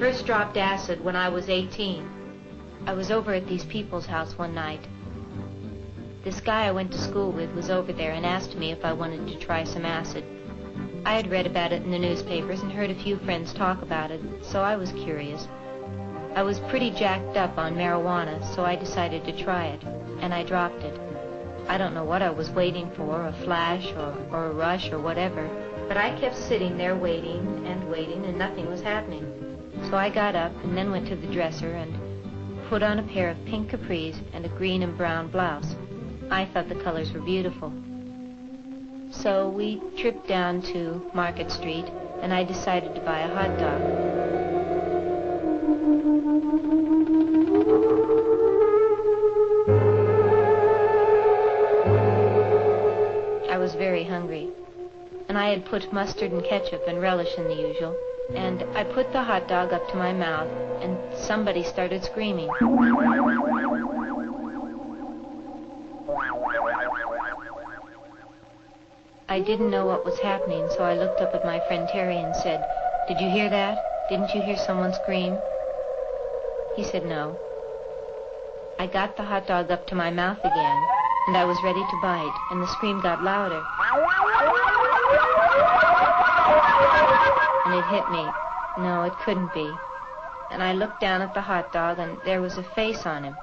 first dropped acid when I was 18. I was over at these people's house one night. This guy I went to school with was over there and asked me if I wanted to try some acid. I had read about it in the newspapers and heard a few friends talk about it, so I was curious. I was pretty jacked up on marijuana, so I decided to try it, and I dropped it. I don't know what I was waiting for, a flash or a rush or whatever, but I kept sitting there waiting, and nothing was happening. So I got up and then went to the dresser and put on a pair of pink capris and a green and brown blouse. I thought the colors were beautiful. So we tripped down to Market Street, and I decided to buy a hot dog. I was very hungry, and I had put mustard and ketchup and relish in the usual, and I put the hot dog up to my mouth, and somebody started screaming. I didn't know what was happening, so I looked up at my friend Terry and said, "Did you hear that? Didn't you hear someone scream?" He said no. I got the hot dog up to my mouth again, and I was ready to bite, and the scream got louder. And it hit me. No, it couldn't be. And I looked down at the hot dog, and there was a face on him.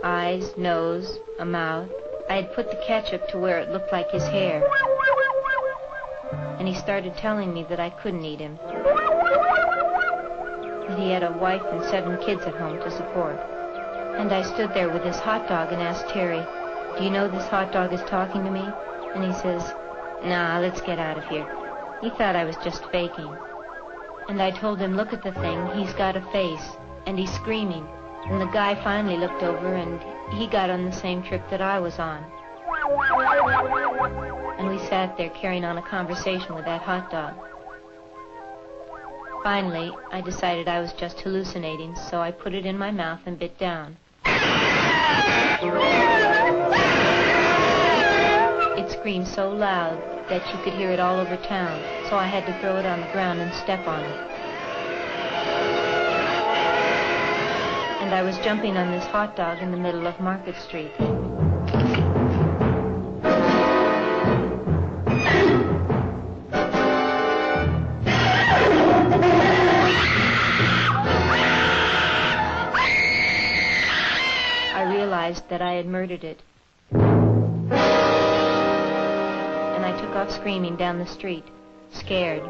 Eyes, nose, a mouth. I had put the ketchup to where it looked like his hair. And he started telling me that I couldn't eat him. That he had a wife and 7 kids at home to support. And I stood there with this hot dog and asked Terry, "Do you know this hot dog is talking to me?" And he says, "Nah, let's get out of here." He thought I was just faking. And I told him, "Look at the thing, he's got a face, and he's screaming." And the guy finally looked over, and he got on the same trip that I was on. And we sat there carrying on a conversation with that hot dog. Finally, I decided I was just hallucinating, so I put it in my mouth and bit down. It screamed so loud that you could hear it all over town, so I had to throw it on the ground and step on it. And I was jumping on this hot dog in the middle of Market Street. I realized that I had murdered it. And I took off screaming down the street, scared.